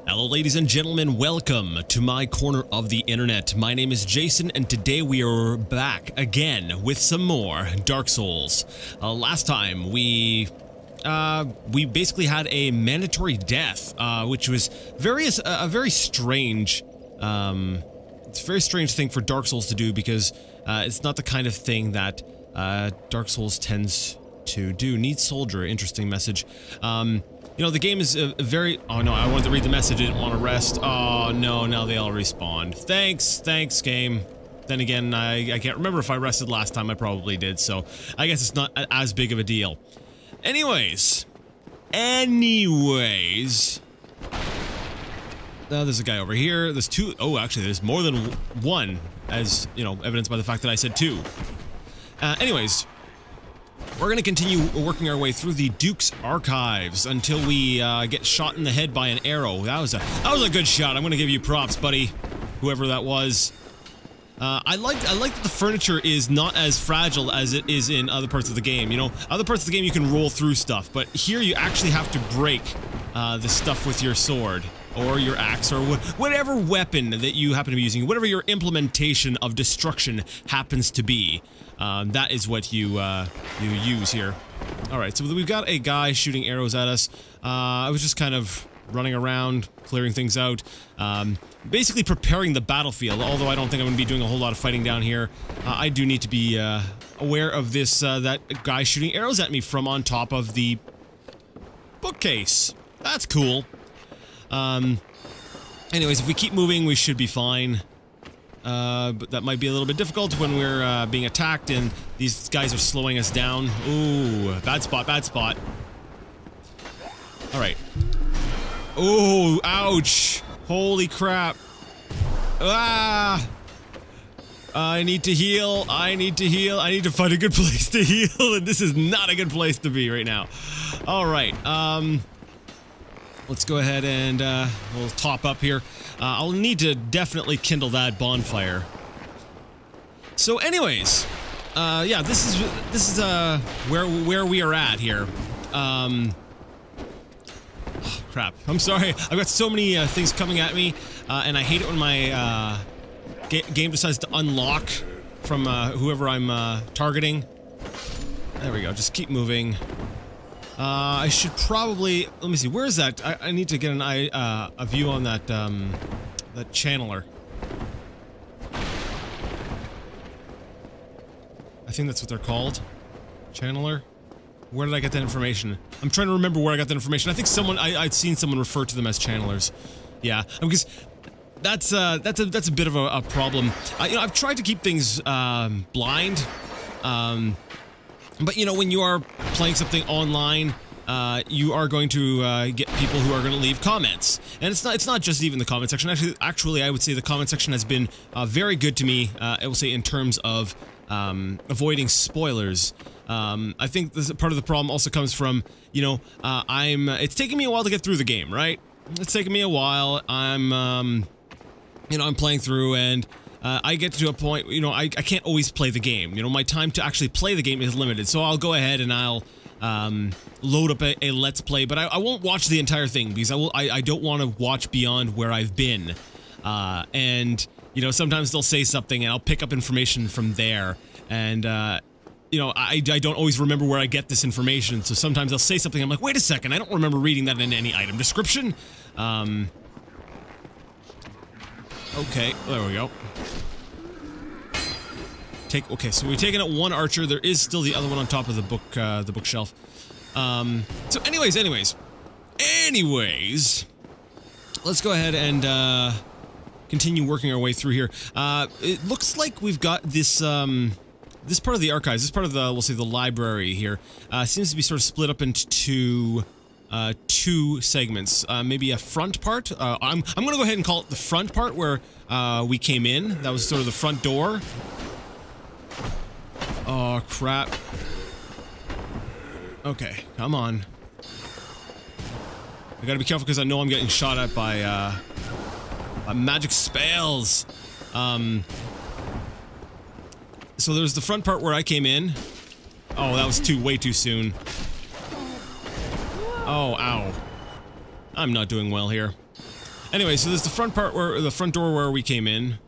Hello ladies and gentlemen, welcome to my corner of the internet. My name is Jason and today we are back again with some more Dark Souls. Last time we basically had a mandatory death, which was a very strange, it's a very strange thing for Dark Souls to do because it's not the kind of thing that Dark Souls tends to do. Need soldier, interesting message. You know, the game is a very... Oh, no, I wanted to read the message. I didn't want to rest. Oh, no, now they all respawned. Thanks, game. Then again, I can't remember if I rested last time. I probably did, so I guess it's not as big of a deal. Anyways. There's a guy over here. There's two... Oh, actually, there's more than one, as, you know, evidenced by the fact that I said two. Anyways... We're going to continue working our way through the Duke's archives until we get shot in the head by an arrow. That was a good shot. I'm going to give you props, buddy. Whoever that was. I like that the furniture is not as fragile as it is in other parts of the game. You know, other parts of the game you can roll through stuff, but here you actually have to break the stuff with your sword or your axe or whatever weapon that you happen to be using, whatever your implementation of destruction happens to be. That is what you use here. Alright, so we've got a guy shooting arrows at us. I was just kind of running around, clearing things out. Basically preparing the battlefield, although I don't think I'm going to be doing a whole lot of fighting down here. I do need to be aware of this, that guy shooting arrows at me from on top of the bookcase. That's cool. Anyways, if we keep moving, we should be fine. But that might be a little bit difficult when we're being attacked and these guys are slowing us down. Ooh, bad spot, bad spot. Alright. Ooh, ouch. Holy crap. Ah! I need to heal, I need to find a good place to heal, and this is not a good place to be right now. Alright, let's go ahead and, we'll top up here. I'll need to definitely kindle that bonfire. So anyways, yeah, this is where we are at here. Oh, crap. I'm sorry. I've got so many things coming at me, and I hate it when my game decides to unlock from whoever I'm targeting. There we go. Just keep moving. I should probably... Let me see, where is that? I need to get a view on that, that channeler. I think that's what they're called. Channeler? Where did I get that information? I'm trying to remember where I got that information. I think I'd seen someone refer to them as channelers. Yeah, because that's a bit of a problem. You know, I've tried to keep things, blind, but, you know, when you are playing something online, you are going to get people who are going to leave comments. And it's not just even the comment section. Actually, I would say the comment section has been very good to me, I will say, in terms of avoiding spoilers. I think this part of the problem also comes from, you know, it's taking me a while to get through the game, right? It's taking me a while. You know, I'm playing through and I get to a point, you know, I can't always play the game. You know, my time to actually play the game is limited, so I'll go ahead and I'll load up a Let's Play, but I won't watch the entire thing because I don't want to watch beyond where I've been. And, you know, sometimes they'll say something and I'll pick up information from there, and, you know, I don't always remember where I get this information, so sometimes they'll say something, I'm like, wait a second, I don't remember reading that in any item description. Okay, there we go. Okay, so we've taken out one archer. There is still the other one on top of the bookshelf. So anyways, let's go ahead and continue working our way through here. It looks like we've got this this part of the archives, this part of the, we'll say, the library here, seems to be sort of split up into two segments. Maybe a front part. I'm gonna go ahead and call it the front part where we came in. That was sort of the front door. Oh, crap. Okay, come on. I gotta be careful because I know I'm getting shot at by magic spells. So there's the front part where I came in. Oh, that was way too soon. Oh, ow. I'm not doing well here. Anyway, so there's the front part where the front door where we came in.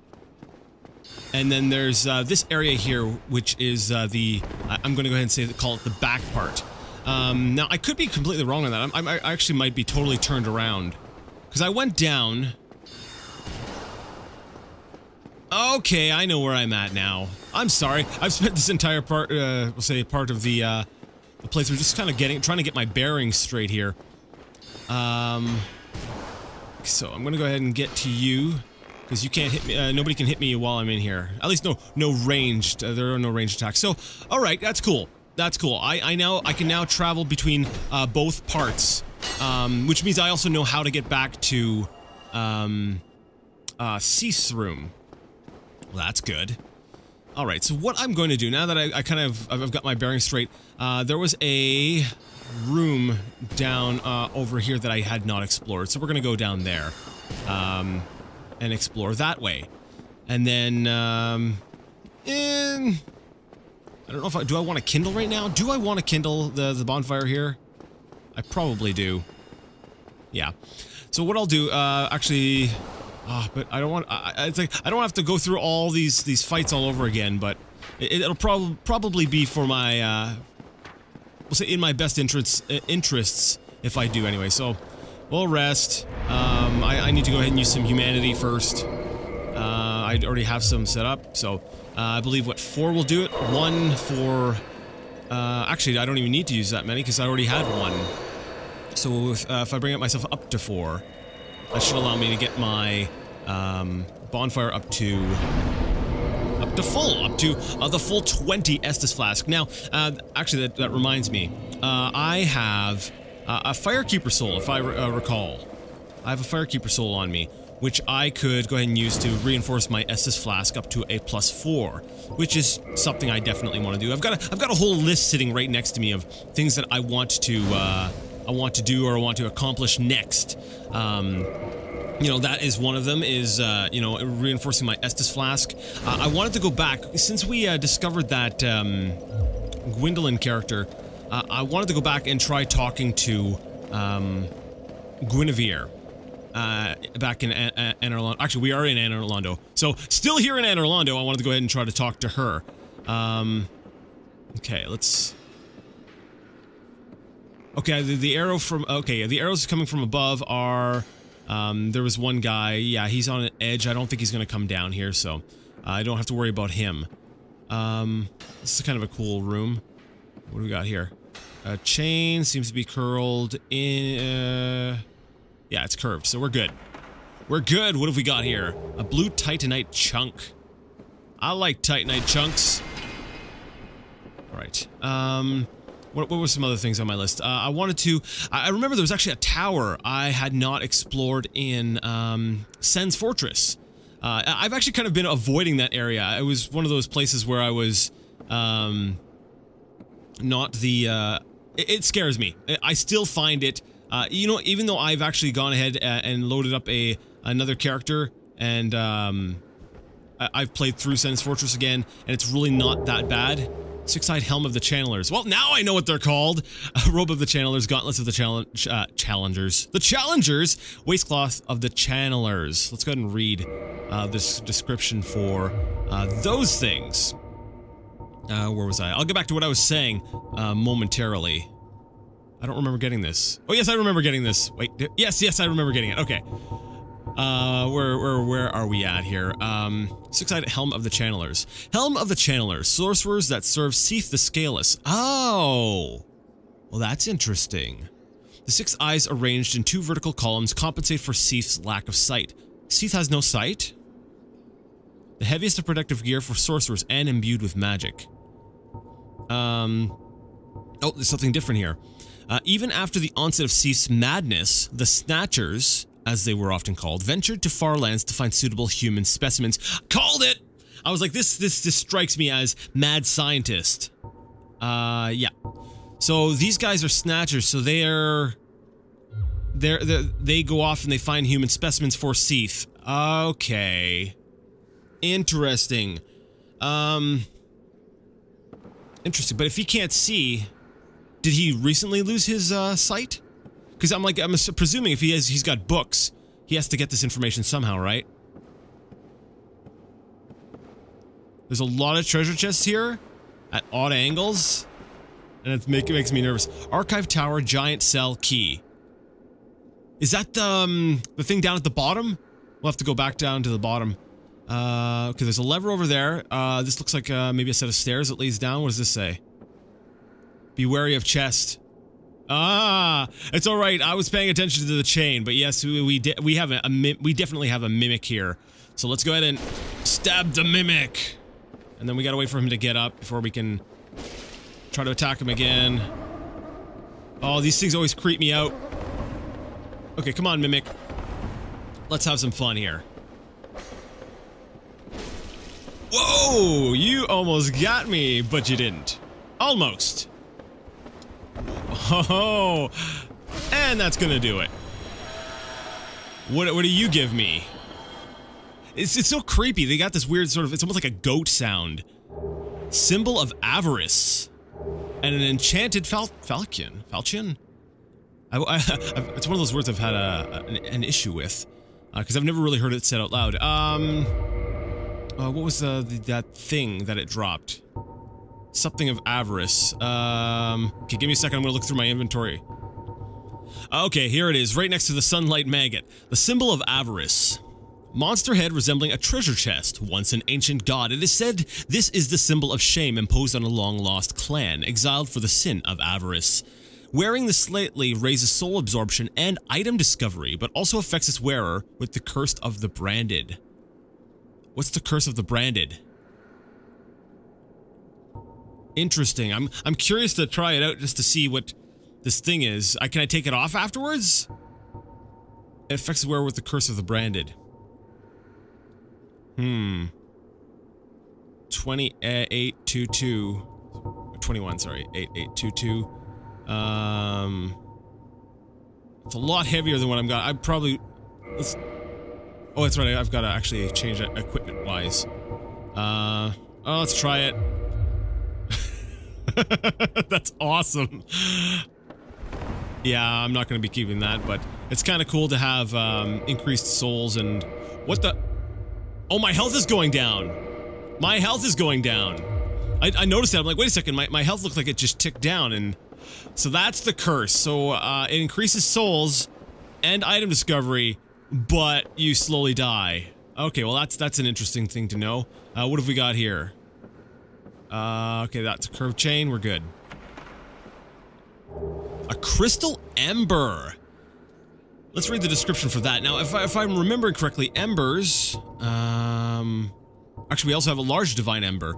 And then there's this area here, which is I'm going to go ahead and say call it the back part. Now, I could be completely wrong on that. I actually might be totally turned around. Because I went down. Okay, I know where I'm at now. I'm sorry. I've spent this entire part, we'll say part of the playthrough just kind of trying to get my bearings straight here. So I'm going to go ahead and get to you. Because you can't hit me, nobody can hit me while I'm in here. At least no ranged, there are no ranged attacks. So, alright, that's cool. That's cool. I can now travel between, both parts. Which means I also know how to get back to, Cease's room. Well, that's good. Alright, so what I'm going to do, now that I've got my bearings straight, there was a room down, over here that I had not explored. So we're gonna go down there. And explore that way. And then, I don't know if do I want to kindle right now? Do I want to kindle the bonfire here? I probably do. Yeah. So what I'll do, actually, but I don't want, it's like, I don't have to go through all these fights all over again, but it'll probably be for my, we'll say in my best interests if I do anyway. So, we'll rest. I need to go ahead and use some humanity first. I already have some set up, so I believe, what, 4 will do it? 1 for... actually, I don't even need to use that many, because I already had 1. So if I bring up myself up to 4, that should allow me to get my bonfire up to the full 20 Estus Flask. Now, actually, that reminds me. I have a Firekeeper Soul, if I recall. I have a Firekeeper Soul on me, which I could go ahead and use to reinforce my Estus Flask up to a +4, which is something I definitely want to do. I've got a whole list sitting right next to me of things that I want to do or I want to accomplish next. You know, that is one of them, is, you know, reinforcing my Estus Flask. I wanted to go back, since we discovered that Gwendolyn character, I wanted to go back and try talking to Guinevere. Back in Anne Orlando. Actually, we are in Anne Orlando. So, still here in Anne Orlando, I wanted to go ahead and try to talk to her. Okay, let's... Okay, the arrow from... Okay, the arrows coming from above are... there was one guy, yeah, he's on an edge. I don't think he's gonna come down here, so... I don't have to worry about him. This is kind of a cool room. What do we got here? A chain seems to be curled in... Yeah, it's curved, so we're good. We're good. What have we got here? A blue Titanite chunk. I like Titanite chunks. Alright. What were some other things on my list? I wanted to... I remember there was actually a tower I had not explored in, Sen's Fortress. I've actually kind of been avoiding that area. It was one of those places where I was, not the, it scares me. I still find it... you know, even though I've actually gone ahead and loaded up another character, and I've played through Sen's Fortress again, and it's really not that bad. Six-eyed Helm of the Chandlers. Well, now I know what they're called. Robe of the Chandlers, Gauntlets of the Challengers. The Challengers, Waistcloth of the Channelers. Let's go ahead and read this description for those things. Where was I? I'll get back to what I was saying momentarily. I don't remember getting this. Oh, yes, I remember getting this. Wait, yes, I remember getting it. Okay. Where are we at here? Six-eyed Helm of the Channelers. Helm of the Channelers. Sorcerers that serve Seath the Scaleless. Oh! Well, that's interesting. The 6 eyes arranged in 2 vertical columns compensate for Seath's lack of sight. Seath has no sight? The heaviest of protective gear for sorcerers and imbued with magic. Oh, there's something different here. Even after the onset of Seath's madness, the Snatchers, as they were often called, ventured to far lands to find suitable human specimens. Called it! I was like, this strikes me as mad scientist. Yeah. So these guys are Snatchers, so they go off and they find human specimens for Seath. Okay. Interesting. Interesting, but if he can't see... Did he recently lose his, sight? Because I'm presuming if he's got books, He has to get this information somehow, right? There's a lot of treasure chests here at odd angles, and it makes me nervous. Archive tower, giant cell, key. Is that the thing down at the bottom? We'll have to go back down to the bottom. Okay, there's a lever over there. This looks like maybe a set of stairs that leads down. What does this say? Be wary of chest. Ah, it's all right. I was paying attention to the chain, but yes, we definitely have a mimic here. So let's go ahead and stab the mimic, and then we gotta wait for him to get up before we can try to attack him again. Oh, these things always creep me out. Okay, come on, mimic. Let's have some fun here. Whoa! You almost got me, but you didn't. Almost. Oh, and that's gonna do it. What do you give me? It's so creepy. They got this weird sort of, it's almost like a goat sound. Symbol of avarice. And an enchanted falchion. Falchion? It's one of those words I've had an issue with. Because I've never really heard it said out loud. What was that thing that it dropped? Something of avarice. Okay, give me a second. I'm gonna look through my inventory. Okay, here it is, right next to the sunlight maggot. The symbol of avarice. Monster head resembling a treasure chest, once an ancient god. It is said this is the symbol of shame imposed on a long-lost clan, exiled for the sin of avarice. Wearing the slightly raises soul absorption and item discovery, but also affects its wearer with the curse of the branded. What's the curse of the branded? Interesting. I'm curious to try it out just to see what this thing is. Can I take it off afterwards? It affects its wearer with the curse of the branded. 2822. 21, sorry. 8822. It's a lot heavier than what I've got. I probably... oh, that's right. I've got to actually change that equipment-wise. Oh, let's try it. That's awesome. Yeah, I'm not going to be keeping that, but it's kind of cool to have increased souls and... What the... Oh, my health is going down. My health is going down. I noticed that. I'm like, wait a second. My health looks like it just ticked down, and... So that's the curse. So, it increases souls and item discovery, but you slowly die. Okay, well that's an interesting thing to know. What have we got here? Okay, that's a curved chain. We're good. A crystal ember. Let's read the description for that. Now, if I'm remembering correctly, embers... Actually, we also have a large divine ember.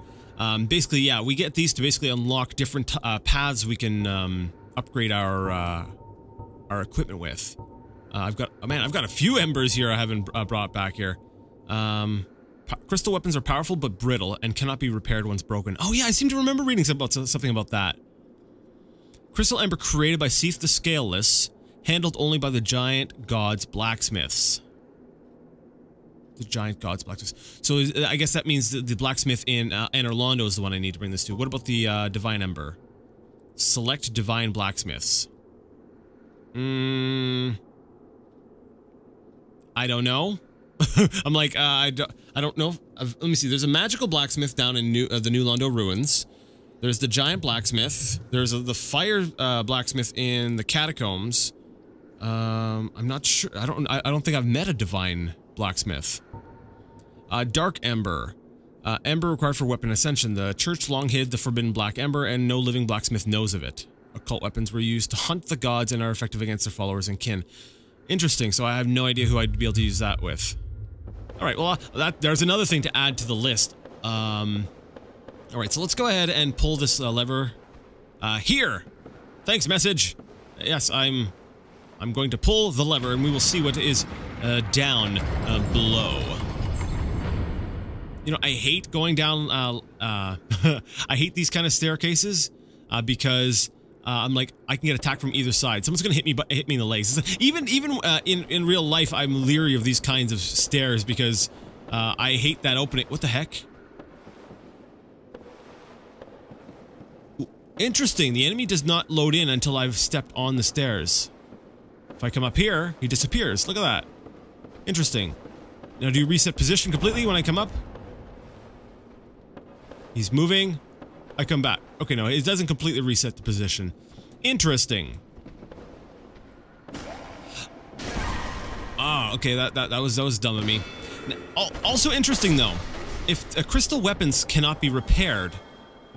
Basically, yeah, we get these to basically unlock different paths we can upgrade our equipment with. I've got a few embers here I haven't brought back here. Crystal weapons are powerful but brittle and cannot be repaired once broken. Oh yeah, I seem to remember reading something about that. Crystal ember created by Seath the Scaleless, handled only by the giant gods blacksmiths. The giant gods blacksmiths. So I guess that means the blacksmith in Orlando is the one I need to bring this to. What about the divine ember? Select divine blacksmiths. I don't know. I'm like, I don't know. Let me see. There's a magical blacksmith down in the New Londo ruins. There's the giant blacksmith. There's the fire blacksmith in the catacombs. I'm not sure. I don't think I've met a divine blacksmith. Dark ember. Ember required for weapon ascension. The church long hid the forbidden black ember, and no living blacksmith knows of it. Occult weapons were used to hunt the gods and are effective against their followers and kin. Interesting. So I have no idea who I'd be able to use that with. All right. Well, there's another thing to add to the list. All right. So let's go ahead and pull this lever. Here. Thanks, message. Yes, I'm going to pull the lever, and we will see what is down below. You know, I hate going down, I hate these kind of staircases, because, I'm like, I can get attacked from either side. Someone's gonna hit me in the legs. Even in real life, I'm leery of these kinds of stairs, because, I hate that opening. What the heck? Interesting, the enemy does not load in until I've stepped on the stairs. If I come up here, he disappears. Look at that. Interesting. Now, do you reset position completely when I come up? He's moving. I come back. Okay, no, it doesn't completely reset the position. Interesting. Ah, okay, that was dumb of me. Also interesting, though. If crystal weapons cannot be repaired,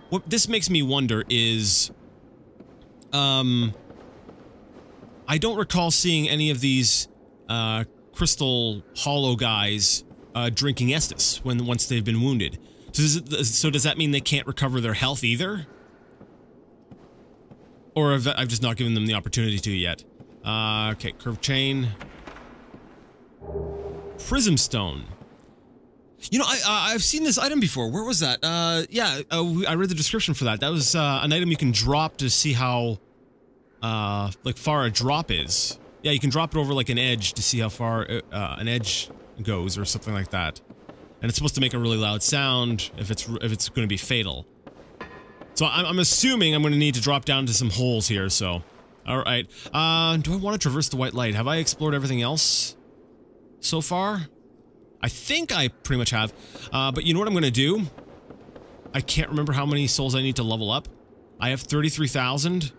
what this makes me wonder is... I don't recall seeing any of these crystal hollow guys drinking Estus once they've been wounded. So does that mean they can't recover their health either? Or have I've just not given them the opportunity to yet? Okay, curved chain. Prism stone. You know, I've seen this item before. Where was that? Yeah, I read the description for that. That was an item you can drop to see how like far a drop is. Yeah, you can drop it over like an edge to see how far an edge goes or something like that. And it's supposed to make a really loud sound if it's going to be fatal. So I'm assuming I'm going to need to drop down to some holes here. So, all right. Do I want to traverse the white light? Have I explored everything else so far? I think I pretty much have. But you know what I'm going to do? I can't remember how many souls I need to level up. I have 33,000.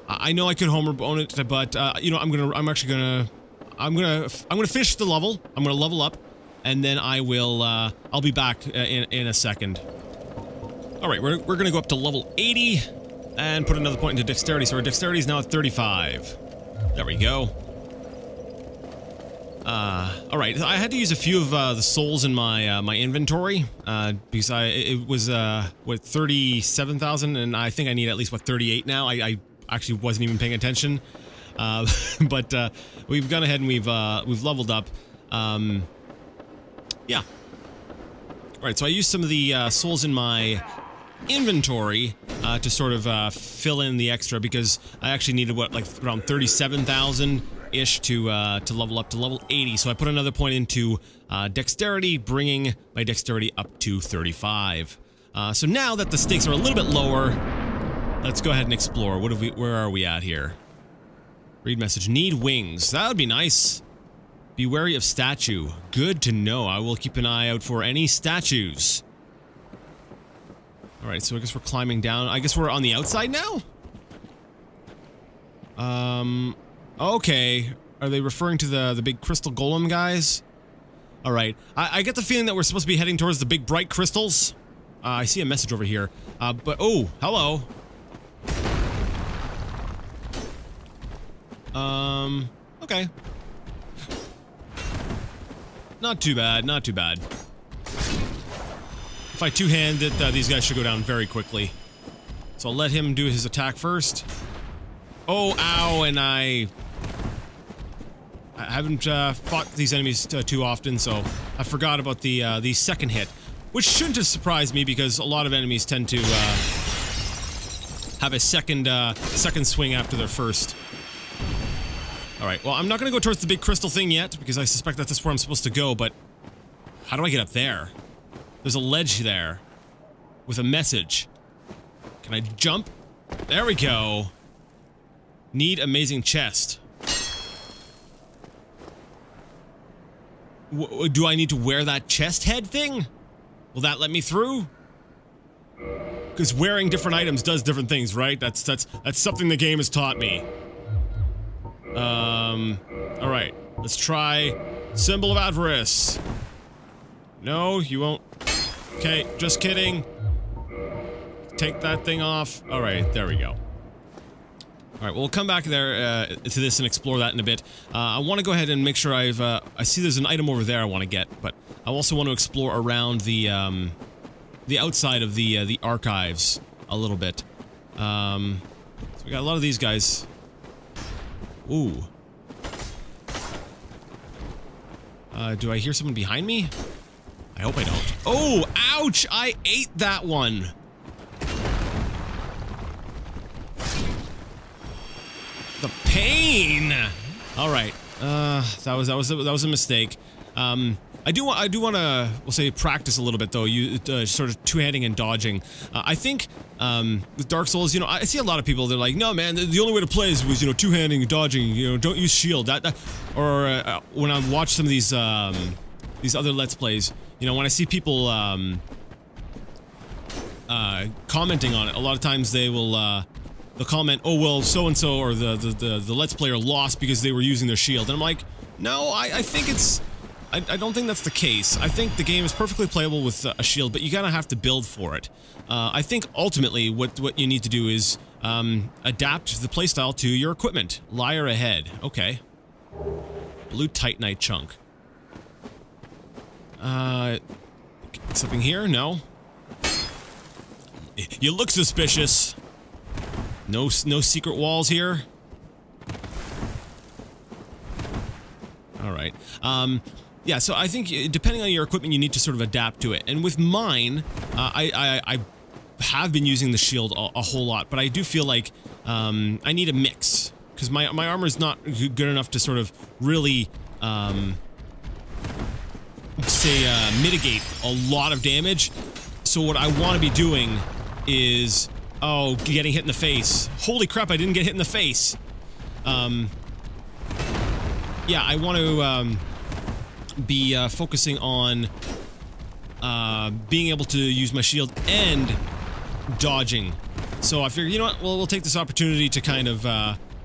I know I could homer bone it, but you know, I'm gonna finish the level. I'm gonna level up, and then I'll be back in a second. All right, we're gonna go up to level 80 and put another point into dexterity. So our dexterity is now at 35. There we go. All right, I had to use a few of the souls in my my inventory because it was what 37,000, and I think I need at least what 38 now. I actually wasn't even paying attention, but we've gone ahead and we've leveled up. Yeah. All right, so I used some of the souls in my inventory to sort of fill in the extra because I actually needed what, like around 37,000-ish to level up to level 80. So I put another point into dexterity, bringing my dexterity up to 35. So now that the stakes are a little bit lower, let's go ahead and explore. Where are we at here? Read message. Need wings. That would be nice. Be wary of statue. Good to know. I will keep an eye out for any statues. Alright, so I guess we're climbing down. I guess we're on the outside now? Okay. Are they referring to the big crystal golem guys? Alright. I get the feeling that we're supposed to be heading towards the big bright crystals. I see a message over here. But, oh, hello. Okay. Not too bad, not too bad. If I two-hand it, these guys should go down very quickly. So I'll let him do his attack first. Oh, ow, and I haven't fought these enemies too often, so I forgot about the second hit. Which shouldn't have surprised me because a lot of enemies tend to have a second swing after their first. Alright, well, I'm not gonna go towards the big crystal thing yet, because I suspect that's where I'm supposed to go, but... how do I get up there? There's a ledge there. With a message. Can I jump? There we go! Need amazing chest. Do I need to wear that chest head thing? Will that let me through? Because wearing different items does different things, right? That's something the game has taught me. Alright. Let's try Symbol of Avarice. No, you won't. Okay, just kidding. Take that thing off. Alright, there we go. Alright, we'll come back there to this and explore that in a bit. I want to go ahead and make sure I see there's an item over there I want to get, but I also want to explore around the outside of the archives a little bit. So we got a lot of these guys. Ooh. Do I hear someone behind me? I hope I don't. Oh, ouch! I ate that one! The pain! Alright. That was a mistake. I do want to, we'll say, practice a little bit though. You sort of two-handing and dodging. I think with Dark Souls, you know, I see a lot of people. They're like, no, man, the only way to play was, you know, two-handing and dodging. You know, don't use shield. Or when I watch some of these other Let's Plays, you know, when I see people commenting on it, a lot of times they will they'll comment, oh well, so and so or the Let's Player lost because they were using their shield, and I'm like, no, I think it's. I don't think that's the case. I think the game is perfectly playable with a shield, but you gotta have to build for it. I think ultimately what you need to do is adapt the playstyle to your equipment. Liar ahead. Okay. Blue Titanite chunk. Something here? No. You look suspicious. No secret walls here. All right. Yeah, so I think depending on your equipment, you need to sort of adapt to it. And with mine, I have been using the shield a whole lot, but I do feel like I need a mix because my armor is not good enough to sort of really mitigate a lot of damage. So what I want to be doing is getting hit in the face. Holy crap! I didn't get hit in the face. Yeah, I want to be focusing on being able to use my shield and dodging. So I figured, you know what, we'll take this opportunity to kind of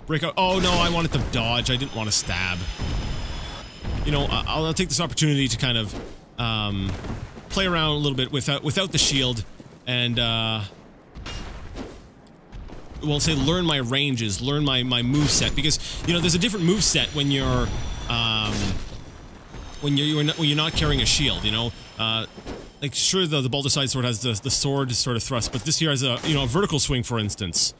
break out. Oh no, I wanted to dodge. I didn't want to stab. You know, I'll take this opportunity to kind of play around a little bit without the shield and we'll say learn my ranges, learn my move set, because you know there's a different move set when you're when you're not carrying a shield, you know. Like sure, the Baldur's sword has the sword sort of thrust, but this here has a a vertical swing, for instance,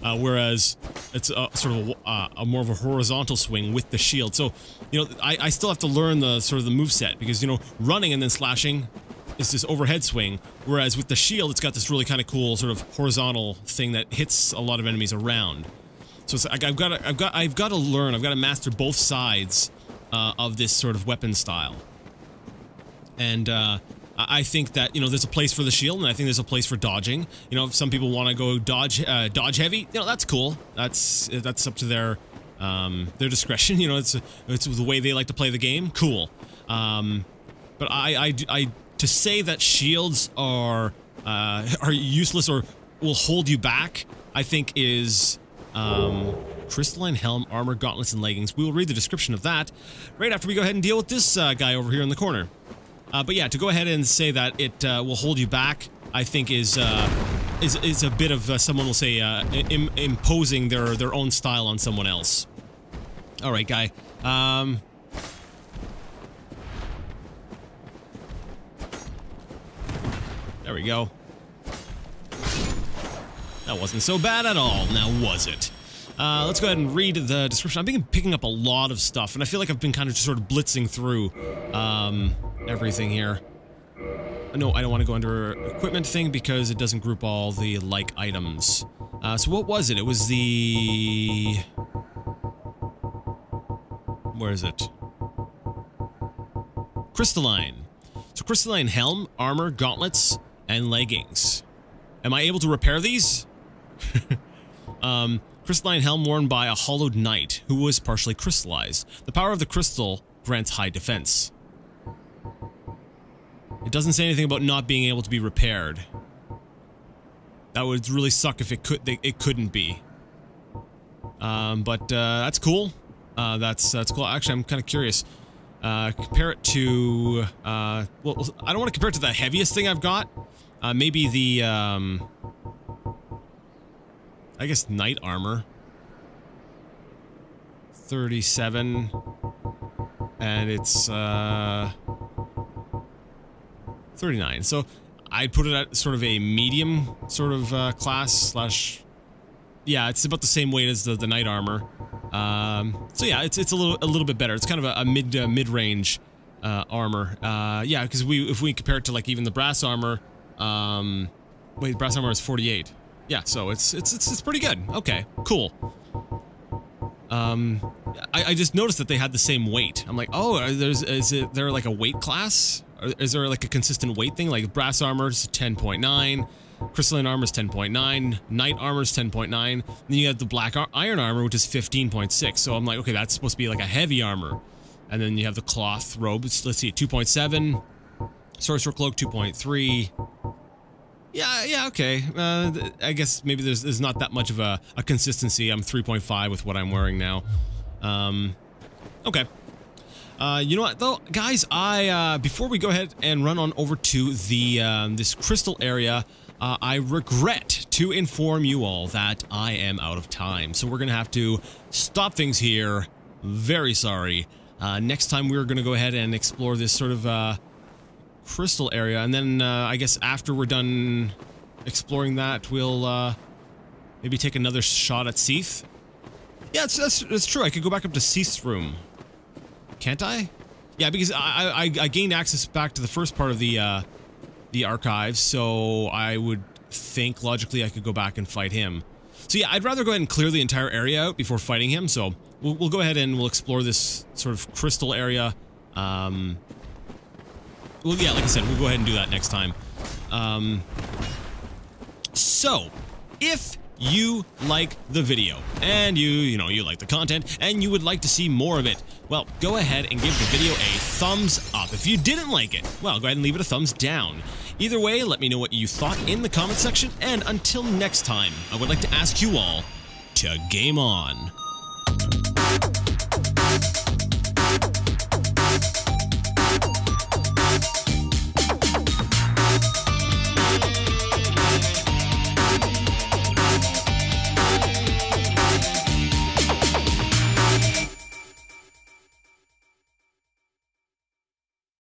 whereas it's sort of a more of a horizontal swing with the shield. So you know, I still have to learn the sort of the move set, because you know, running and then slashing is this overhead swing, whereas with the shield it's got this really kind of cool sort of horizontal thing that hits a lot of enemies around. So it's, I've got to learn, I've got to master both sides of this sort of weapon style. And I think that, you know, there's a place for the shield, and I think there's a place for dodging. You know, if some people want to go dodge heavy, you know, that's cool. That's up to their discretion. You know, it's the way they like to play the game. Cool. But I to say that shields are useless or will hold you back, I think is crystalline helm, armor, gauntlets, and leggings. We will read the description of that right after we go ahead and deal with this guy over here in the corner. But yeah, to go ahead and say that it will hold you back, I think is a bit of someone will say imposing their own style on someone else. All right, guy. There we go. That wasn't so bad at all, now was it? Let's go ahead and read the description. I've been picking up a lot of stuff, and I feel like I've been kind of just sort of blitzing through everything here. No, I don't want to go under equipment thing because it doesn't group all the like items. So what was it? It was the... Where is it? Crystalline. So crystalline helm, armor, gauntlets, and leggings. Am I able to repair these? Crystalline helm worn by a hollowed knight who was partially crystallized. The power of the crystal grants high defense. It doesn't say anything about not being able to be repaired. That would really suck if it couldn't be. But that's cool. That's cool. Actually, I'm kind of curious. Compare it to well, I don't want to compare it to the heaviest thing I've got. Maybe the I guess knight armor. 37, and it's 39. So I'd put it at sort of a medium sort of class slash. Yeah, it's about the same weight as the knight armor. So yeah, it's a little bit better. It's kind of a mid range armor. Yeah, because if we compare it to like even the brass armor, wait, brass armor is 48. Yeah, so it's pretty good. Okay, cool. I just noticed that they had the same weight. I'm like, oh, is there like a weight class? Or is there like a consistent weight thing? Like brass armor is 10.9, crystalline armor is 10.9, knight armor is 10.9. Then you have the black iron armor, which is 15.6. So I'm like, okay, that's supposed to be like a heavy armor. And then you have the cloth robe. Let's see, 2.7. Sorcerer cloak 2.3. Yeah, okay. I guess maybe there's not that much of a consistency. I'm 3.5 with what I'm wearing now. Okay. You know what, though, guys? Before we go ahead and run on over to the this crystal area, I regret to inform you all that I am out of time. So we're gonna have to stop things here. Very sorry. Next time we're gonna go ahead and explore this sort of crystal area, and then I guess after we're done exploring that, we'll maybe take another shot at Seath. Yeah, that's true. I could go back up to Seath's room, can't I? Yeah, because I gained access back to the first part of the archives, so I would think logically I could go back and fight him. So yeah, I'd rather go ahead and clear the entire area out before fighting him. So we'll go ahead and we'll explore this sort of crystal area. Well, yeah, like I said, we'll go ahead and do that next time. So, if you like the video, and you like the content, and you would like to see more of it, well, go ahead and give the video a thumbs up. If you didn't like it, well, go ahead and leave it a thumbs down. Either way, let me know what you thought in the comment section, and until next time, I would like to ask you all to game on.